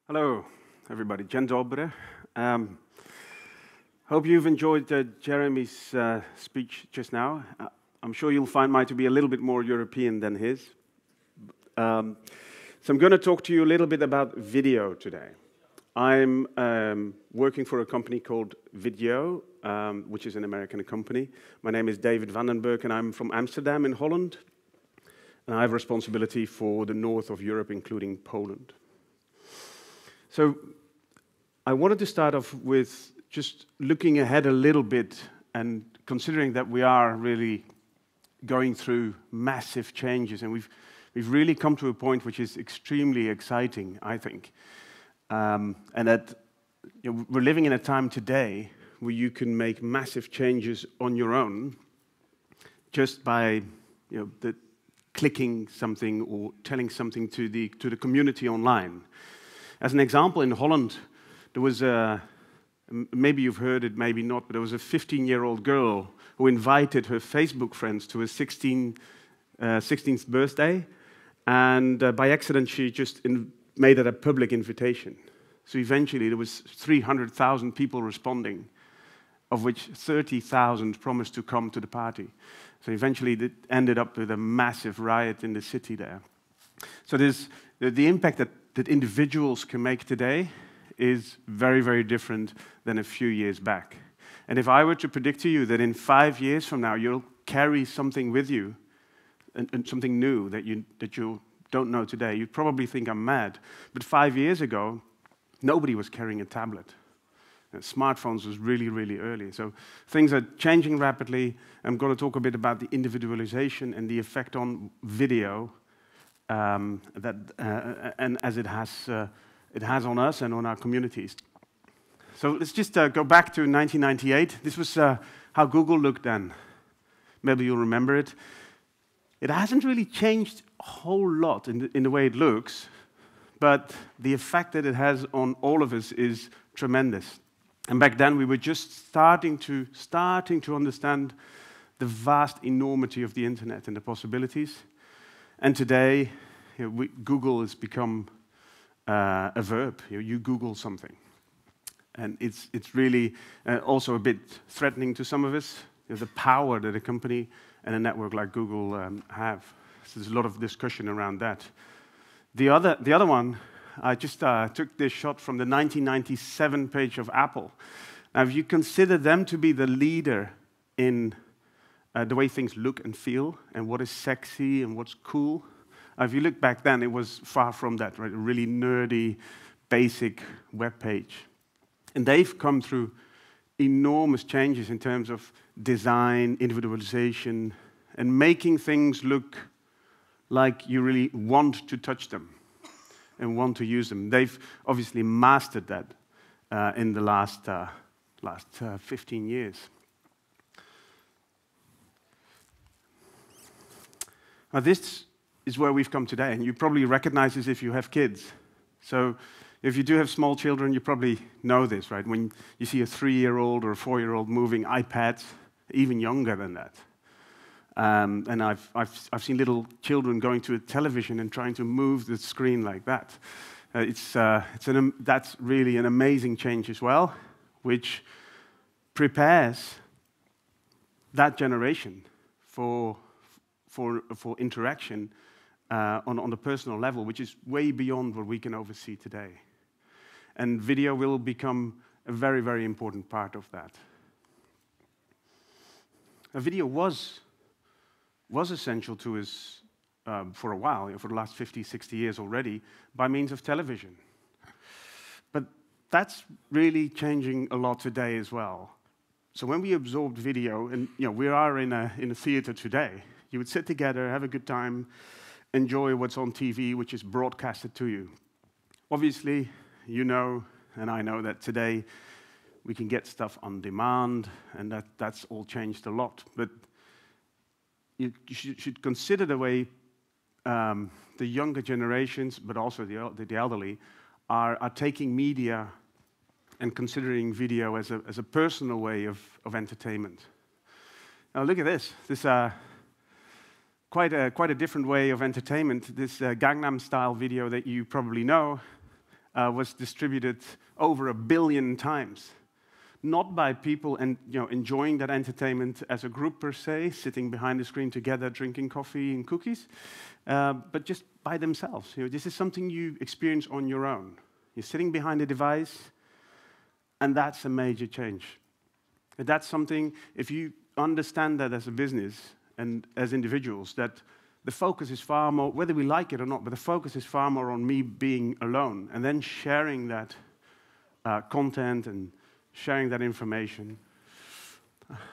Hello, everybody. Dzień dobry. Hope you've enjoyed Jeremy's speech just now. I'm sure you'll find mine to be a little bit more European than his. So I'm going to talk to you a little bit about video today. I'm working for a company called Vidyo, which is an American company. My name is David Vandenberg, and I'm from Amsterdam in Holland. And I have responsibility for the north of Europe, including Poland. So I wanted to start off with just looking ahead a little bit and considering that we are really going through massive changes, and we've really come to a point which is extremely exciting, I think. And that we're living in a time today where you can make massive changes on your own just by clicking something or telling something to the community online. As an example, in Holland, there was maybe you've heard it, maybe not, but there was a 15-year-old girl who invited her Facebook friends to her 16th birthday, and by accident she just made it a public invitation. So eventually there was 300,000 people responding, of which 30,000 promised to come to the party. So eventually it ended up with a massive riot in the city there. So there's the impact that individuals can make today is very, very different than a few years back. And if I were to predict to you that in 5 years from now you'll carry something with you, and something new that you don't know today, you'd probably think I'm mad. But 5 years ago, nobody was carrying a tablet. Smartphones was really, really early. So things are changing rapidly. I'm going to talk a bit about the individualization and the effect on video and as it has on us and on our communities. So let's just go back to 1998. This was how Google looked then. Maybe you'll remember it. It hasn't really changed a whole lot in the way it looks, but the effect that it has on all of us is tremendous. And back then we were just starting to understand the vast enormity of the internet and the possibilities. And today, Google has become a verb. You Google something. And it's really also a bit threatening to some of us, the power that a company and a network like Google have. So there's a lot of discussion around that. The other one, I just took this shot from the 1997 page of Apple. Now, if you consider them to be the leader in the way things look and feel, and what is sexy and what's cool. If you look back then, it was far from that, right? A really nerdy, basic web page. And they've come through enormous changes in terms of design, individualization, and making things look like you really want to touch them and want to use them. They've obviously mastered that in the last 15 years. Now, this is where we've come today, and you probably recognize this if you have kids. So if you do have small children, you probably know this, right? When you see a 3-year-old or a 4-year-old moving iPads, even younger than that. And I've seen little children going to a television and trying to move the screen like that. That's really an amazing change as well, which prepares that generation for interaction on the personal level, which is way beyond what we can oversee today. And video will become a very, very important part of that. A video was essential to us for a while, for the last 50, 60 years already, by means of television. But that's really changing a lot today as well. So when we absorbed video, and we are in a theater today, you would sit together, have a good time, enjoy what's on TV, which is broadcasted to you. Obviously, you know, and I know that today we can get stuff on demand, and that's all changed a lot. But you should consider the way the younger generations, but also the elderly, are taking media and considering video as a personal way of entertainment. Now look at this. This quite a different way of entertainment. This Gangnam Style video that you probably know. was distributed over 1 billion times. Not by people enjoying that entertainment as a group per se, sitting behind the screen together, drinking coffee and cookies, but just by themselves. This is something you experience on your own. You're sitting behind a device, and that's a major change. And that's something, if you understand that as a business and as individuals, that the focus is far more, whether we like it or not, but the focus is far more on me being alone and then sharing that content and sharing that information.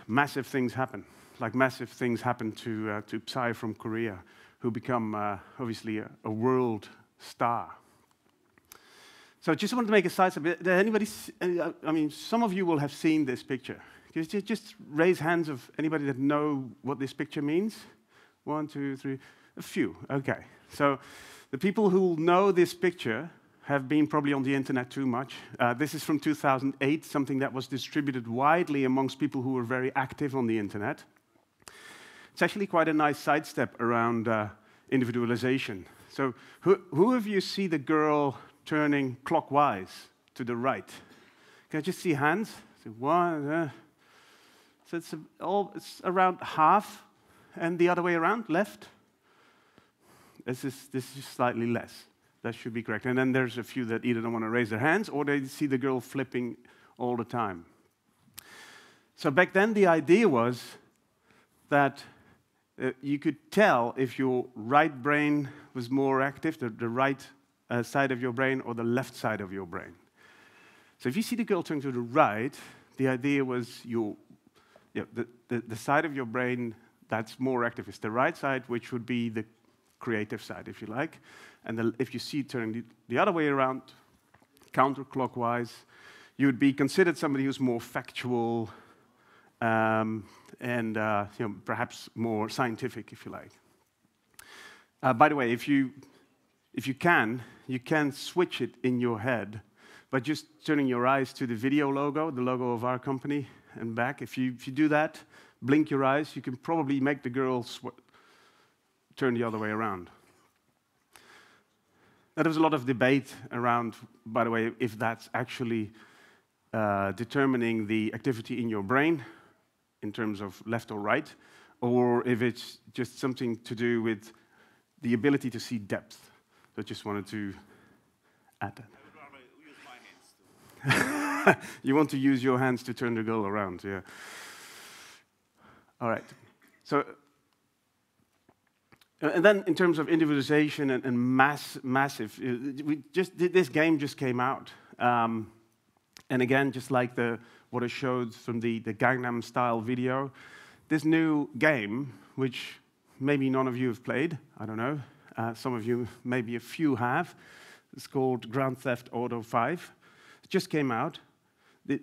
Massive things happen. Like massive things happen to Psy from Korea, who become obviously a world star. So just wanted to make a side step. Did anybody? I mean, some of you will have seen this picture. Just raise hands of anybody that know what this picture means. 1, 2, 3, a few. Okay. So the people who know this picture have been probably on the internet too much. This is from 2008, something that was distributed widely amongst people who were very active on the internet. It's actually quite a nice sidestep around individualization. So who of you see the girl turning clockwise to the right? Can I just see hands? So one, so it's around half, and the other way around, left. This is slightly less. That should be correct. And then there's a few that either don't want to raise their hands or they see the girl flipping all the time. So back then, the idea was that you could tell if your right brain was more active, the right side of your brain, or the left side of your brain. So if you see the girl turn to the right, the idea was the side of your brain that's more active is the right side, which would be the creative side, if you like. And if you see it turning the other way around, counterclockwise, you would be considered somebody who's more factual and perhaps more scientific, if you like. By the way, if you can switch it in your head by just turning your eyes to the Vidyo logo, the logo of our company, and back. If you do that, blink your eyes, you can probably make the girl turn the other way around. Now, there was a lot of debate around, by the way, if that's actually determining the activity in your brain in terms of left or right, or if it's just something to do with the ability to see depth. So I just wanted to add that. I would rather use my hands too. You want to use your hands to turn the girl around, yeah. All right. So, and then in terms of individualization and massive, this game just came out. And again, just like what I showed from the Gangnam Style video, this new game, which maybe none of you have played, I don't know, some of you, maybe a few have, it's called Grand Theft Auto 5. It just came out. The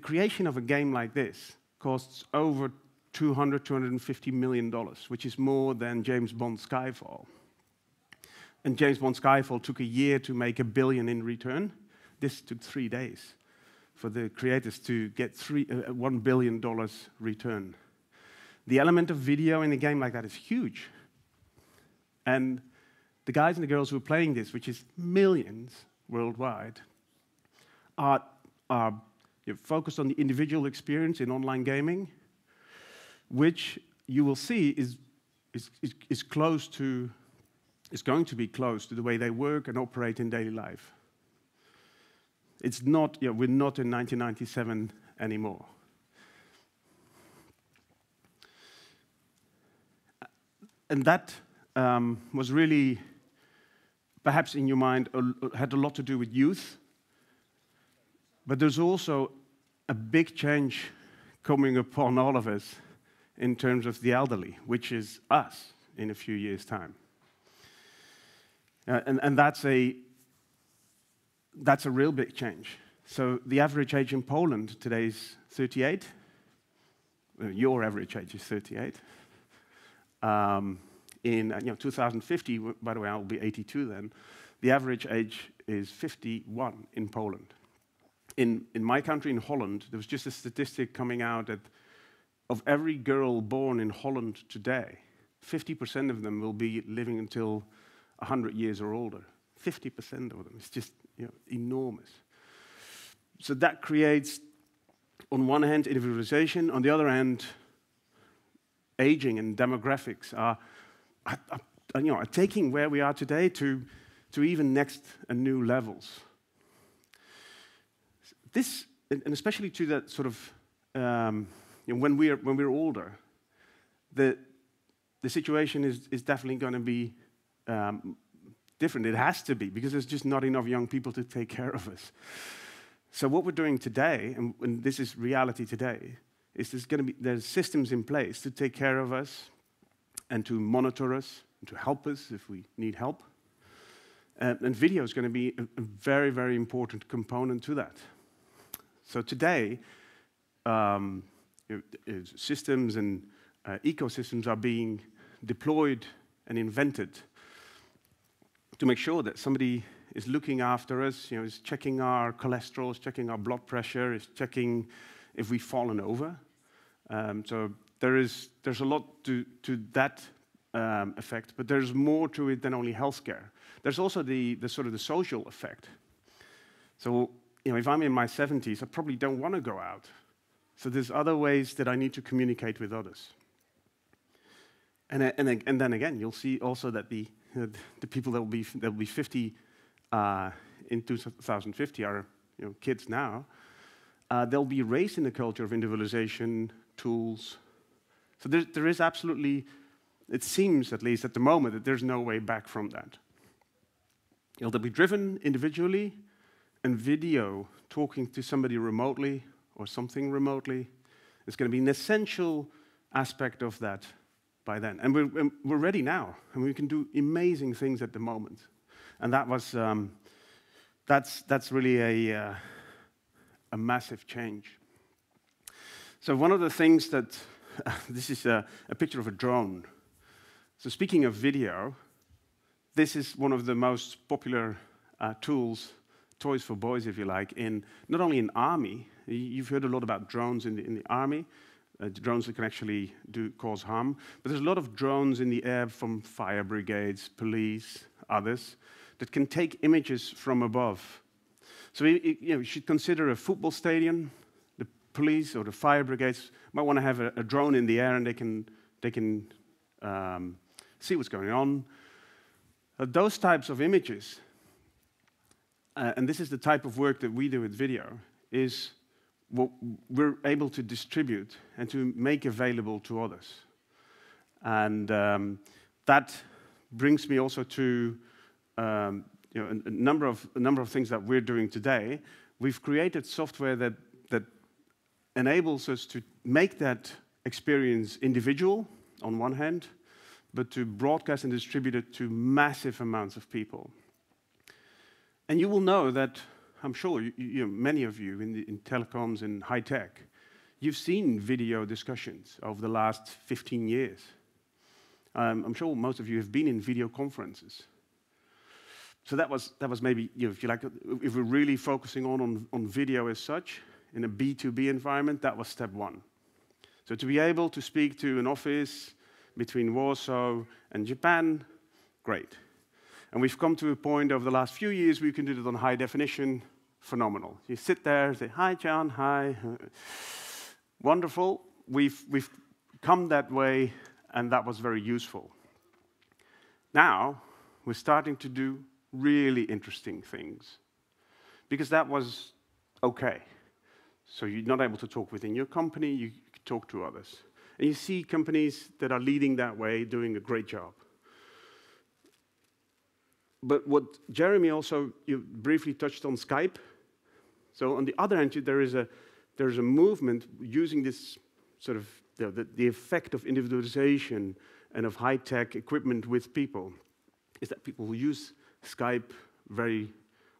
creation of a game like this costs over $250 million, which is more than James Bond Skyfall. And James Bond Skyfall took a year to make $1 billion in return. This took 3 days for the creators to get $1 billion return. The element of video in a game like that is huge. And the guys and the girls who are playing this, which is millions worldwide, are focused on the individual experience in online gaming, which you will see is going to be close to the way they work and operate in daily life. It's not, we're not in 1997 anymore. And that was really, perhaps in your mind, had a lot to do with youth. But there's also a big change coming upon all of us in terms of the elderly, which is us in a few years' time. And that's a real big change. So the average age in Poland today is 38. Your average age is 38. In 2050, by the way, I'll be 82 then, the average age is 51 in Poland. In my country, in Holland, there was just a statistic coming out that of every girl born in Holland today, 50% of them will be living until 100 years or older. 50% of them. It's just enormous. So that creates, on one hand, individualization. On the other hand, aging and demographics are taking where we are today to even next and new levels. This, and especially to that sort of when we're older, the situation is definitely going to be different. It has to be, because there's just not enough young people to take care of us. So what we're doing today, and this is reality today, is there's systems in place to take care of us and to monitor us and to help us if we need help. And video is going to be a very, very important component to that. So today, systems and ecosystems are being deployed and invented to make sure that somebody is looking after us, is checking our cholesterol, is checking our blood pressure, is checking if we've fallen over. So there's a lot to that effect, but there's more to it than only healthcare. There's also the sort of the social effect. So if I'm in my 70s, I probably don't want to go out. So there's other ways that I need to communicate with others. And then again, you'll see also that the people that will be 50 in 2050 are kids now. They'll be raised in a culture of individualization, tools. So there is absolutely, it seems at least at the moment, that there's no way back from that. They'll be driven individually, and video, talking to somebody remotely or something remotely, is going to be an essential aspect of that by then. And we're ready now, and we can do amazing things at the moment. And that's really a massive change. So one of the things that this is a picture of a drone. So speaking of video, this is one of the most popular toys for boys, if you like, in not only in army. You've heard a lot about drones in the army. Drones that can actually cause harm. But there's a lot of drones in the air from fire brigades, police, others, that can take images from above. So you should consider a football stadium. The police or the fire brigades might want to have a drone in the air, and they can see what's going on. Those types of images, and this is the type of work that we do with video, is what we're able to distribute and to make available to others. And that brings me also to a number of things that we're doing today. We've created software that enables us to make that experience individual on one hand, but to broadcast and distribute it to massive amounts of people. And you will know that, I'm sure many of you in telecoms and high tech, you've seen video discussions over the last 15 years. I'm sure most of you have been in video conferences. So that was maybe, if you like, if we're really focusing on video as such, in a B2B environment, that was step one. So to be able to speak to an office between Warsaw and Japan, great. And we've come to a point over the last few years where you can do it on high definition, phenomenal. You sit there, say, hi, John, hi. Wonderful. We've come that way, and that was very useful. Now, we're starting to do really interesting things, because that was okay. So you're not able to talk within your company, you talk to others. And you see companies that are leading that way, doing a great job. But what Jeremy also briefly touched on Skype. So on the other hand, there is a movement using this sort of the effect of individualization and of high-tech equipment with people, is that people will use Skype very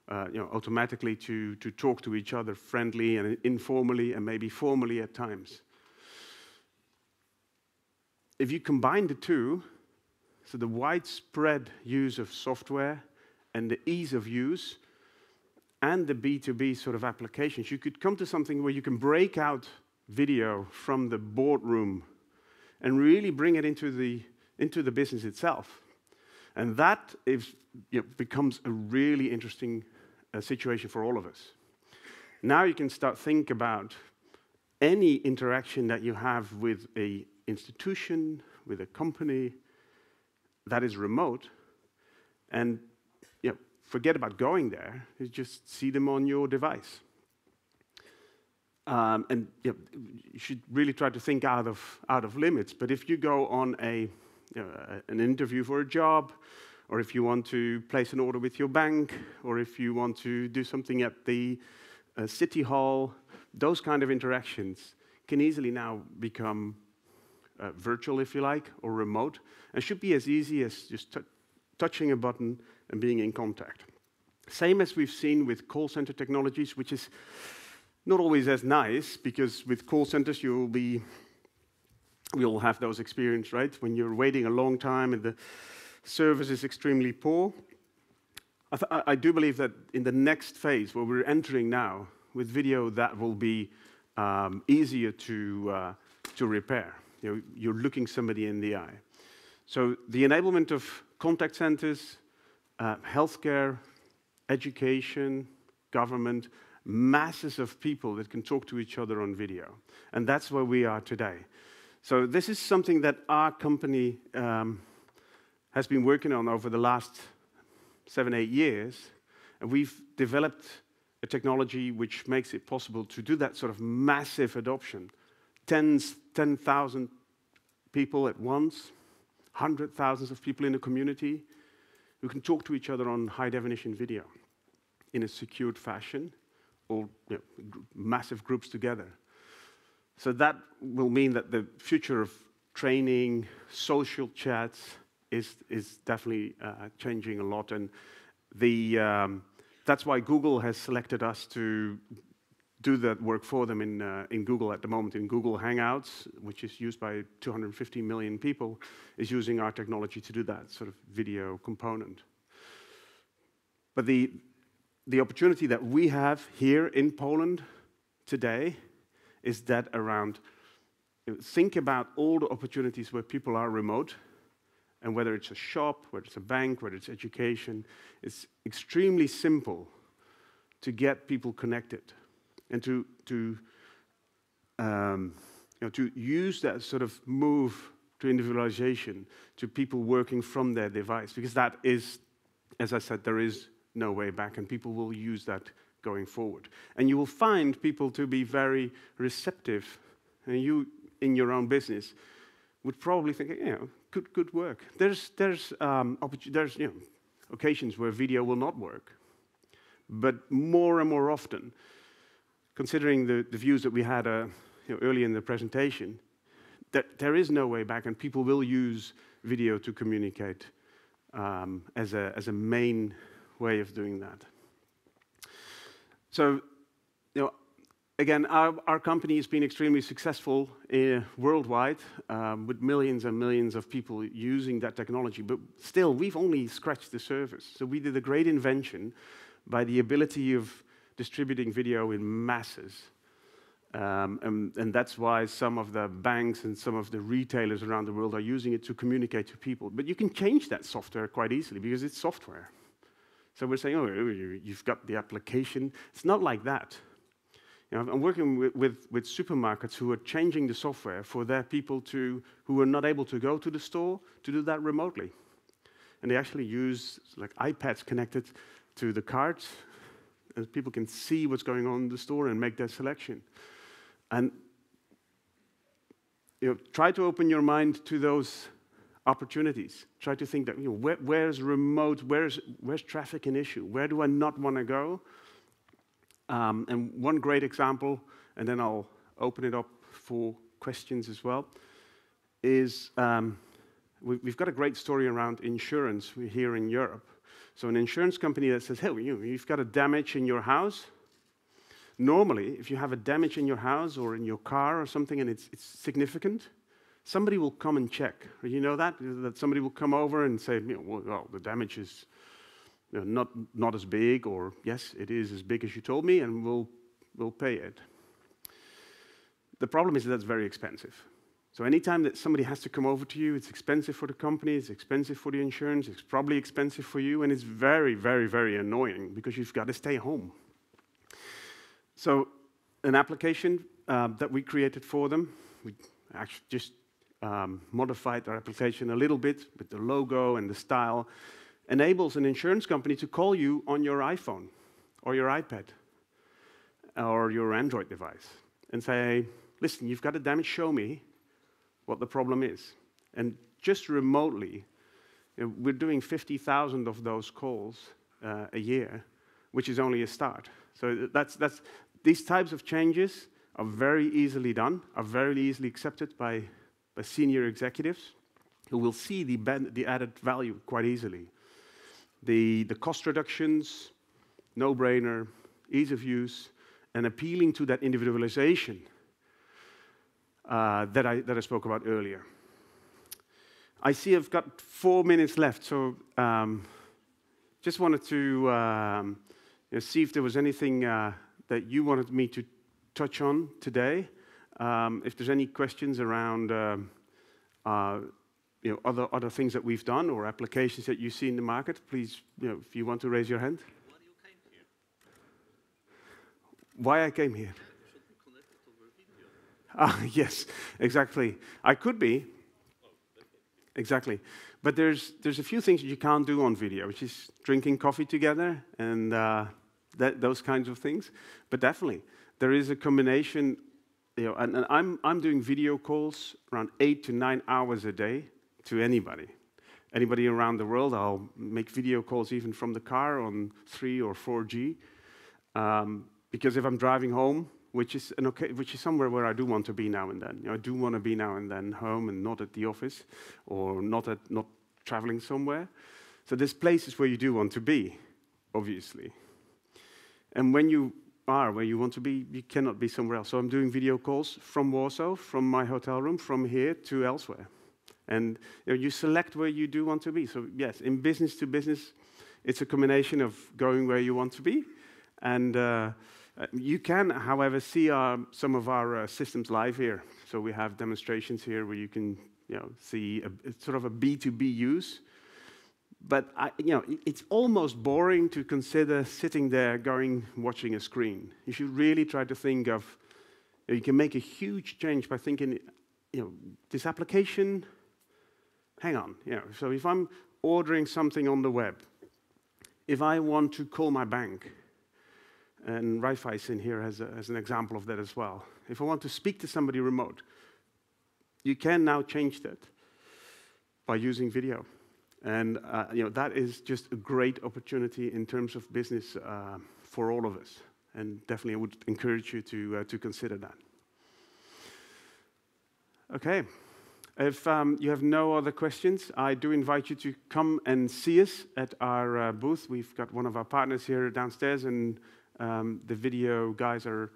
automatically to talk to each other friendly and informally and maybe formally at times. If you combine the two, so the widespread use of software and the ease of use and the B2B sort of applications, you could come to something where you can break out video from the boardroom and really bring it into the business itself. And that becomes a really interesting situation for all of us. Now you can start think about any interaction that you have with an institution, with a company that is remote, and forget about going there. You just see them on your device. And you should really try to think out of limits. But if you go on an interview for a job, or if you want to place an order with your bank, or if you want to do something at the city hall, those kind of interactions can easily now become virtual, if you like, or remote, and should be as easy as just touching a button and being in contact. Same as we've seen with call center technologies, which is not always as nice, because with call centers we'll have those experiences, right? When you're waiting a long time and the service is extremely poor. I do believe that in the next phase, where we're entering now, with video, that will be easier to repair. You're looking somebody in the eye. So the enablement of contact centers, healthcare, education, government, masses of people that can talk to each other on video. And that's where we are today. So this is something that our company has been working on over the last 7-8 years. And we've developed a technology which makes it possible to do that sort of massive adoption. 10,000 people at once, 100,000 of people in a community who can talk to each other on high-definition video in a secured fashion, or massive groups together. So that will mean that the future of training, social chats is definitely changing a lot, and that's why Google has selected us to do that work for them in Google at the moment. In Google Hangouts, which is used by 250 million people, is using our technology to do that sort of video component. But the opportunity that we have here in Poland today is that around, think about all the opportunities where people are remote, and whether it's a shop, whether it's a bank, whether it's education, it's extremely simple to get people connected and to use that sort of move to individualization to people working from their device, because that is, as I said, there is no way back, and people will use that going forward. And you will find people to be very receptive, and you, in your own business, would probably think, good work. There's occasions where video will not work, but more and more often, considering the views that we had early in the presentation, that there is no way back, and people will use video to communicate as a main way of doing that. So, again, our company has been extremely successful worldwide, with millions and millions of people using that technology. But still, we've only scratched the surface. So we did a great invention by the ability of distributing video in masses. And that's why some of the banks and some of the retailers around the world are using it to communicate to people. But you can change that software quite easily, because it's software. So we're saying, you've got the application. It's not like that. I'm working with supermarkets who are changing the software for their people who are not able to go to the store to do that remotely. And they actually use like iPads connected to the carts, and people can see what's going on in the store and make their selection. And try to open your mind to those opportunities. Try to think that where's remote, where's traffic an issue? Where do I not want to go? And one great example, and then I'll open it up for questions as well, is we've got a great story around insurance here in Europe. So an insurance company that says, hey, you've got a damage in your house. Normally, if you have a damage in your house or in your car or something and it's significant, somebody will come and check. You know that somebody will come over and say, well, the damage is not as big, or yes, it is as big as you told me, and we'll pay it. The problem is that's very expensive. So anytime that somebody has to come over to you, it's expensive for the company, it's expensive for the insurance, it's probably expensive for you, and it's very, very, very annoying because you've got to stay home. So an application that we created for them, we actually just modified our application a little bit with the logo and the style, enables an insurance company to call you on your iPhone or your iPad or your Android device and say, listen, you've got a damage, show me what the problem is. And just remotely, we're doing 50,000 of those calls a year, which is only a start. So these types of changes are very easily done, are very easily accepted by senior executives who will see the added value quite easily. The cost reductions, no-brainer, ease of use, and appealing to that individualization that I spoke about earlier. I see I've got 4 minutes left, so just wanted to see if there was anything that you wanted me to touch on today. If there's any questions around other things that we've done or applications that you see in the market, please, if you want to raise your hand. Why you came here? Why I came here? You should be connected over Vidyo. Yes, exactly. I could be. Exactly. But there's a few things that you can't do on video, which is drinking coffee together and those kinds of things. But definitely, there is a combination, and I'm doing video calls around 8 to 9 hours a day to anybody. Anybody around the world, I'll make video calls even from the car on 3 or 4G. Because if I'm driving home, which is somewhere where I do want to be now and then. I do want to be now and then home and not at the office or not traveling somewhere. So there's places where you do want to be, obviously. And when you are where you want to be, you cannot be somewhere else. So I'm doing video calls from Warsaw, from my hotel room, from here to elsewhere. And you select where you do want to be. So yes, in business to business, it's a combination of going where you want to be. And you can, however, see some of our systems live here. So we have demonstrations here where you can see sort of a B2B use. But it's almost boring to consider sitting there watching a screen. You should really try to think of, you can make a huge change by thinking, this application, hang on. So if I'm ordering something on the web, if I want to call my bank, and Raiffeisen here as an example of that as well. If I want to speak to somebody remote, you can now change that by using video. And that is just a great opportunity in terms of business for all of us. And definitely I would encourage you to consider that. Okay. If you have no other questions, I do invite you to come and see us at our booth. We've got one of our partners here downstairs, and the video guys are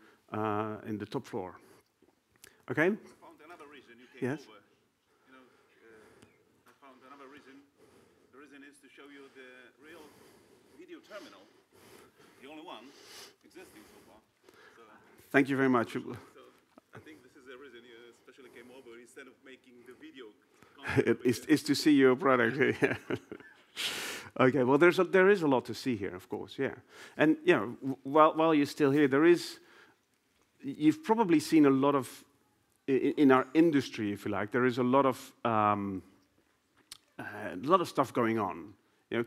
in the top floor. Okay? I found another reason you came Yes? over. I found another reason. The reason is to show you the real video terminal, the only one existing so far. So, Thank you very much. so I think this is the reason you especially came over instead of making the video. It's to see your product. Yeah. Okay, well, there is a lot to see here, of course, yeah. And, while you're still here, you've probably seen a lot of, in our industry, if you like, there is a lot of stuff going on.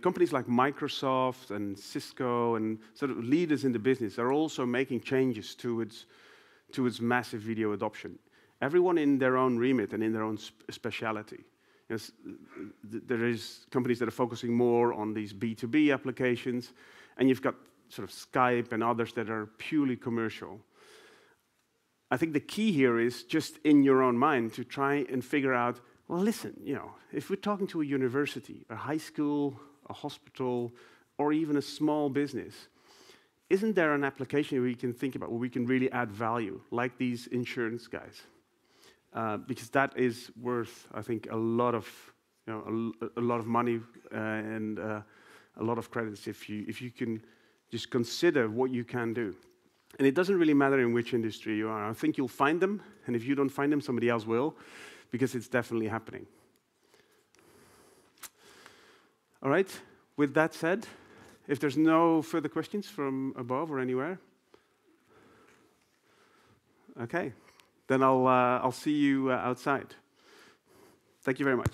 Companies like Microsoft and Cisco and sort of leaders in the business are also making changes towards massive video adoption. Everyone in their own remit and in their own speciality. Yes, there is companies that are focusing more on these B2B applications, and you've got sort of Skype and others that are purely commercial. I think the key here is just in your own mind to try and figure out, well, listen, if we're talking to a university, a high school, a hospital, or even a small business, isn't there an application we can think about where we can really add value, like these insurance guys? Because that is worth, I think, a lot of money and a lot of credits if you can just consider what you can do. And it doesn't really matter in which industry you are. I think you'll find them, and if you don't find them, somebody else will. because it's definitely happening. All right, with that said, if there's no further questions from above or anywhere, okay, then I'll see you outside. Thank you very much.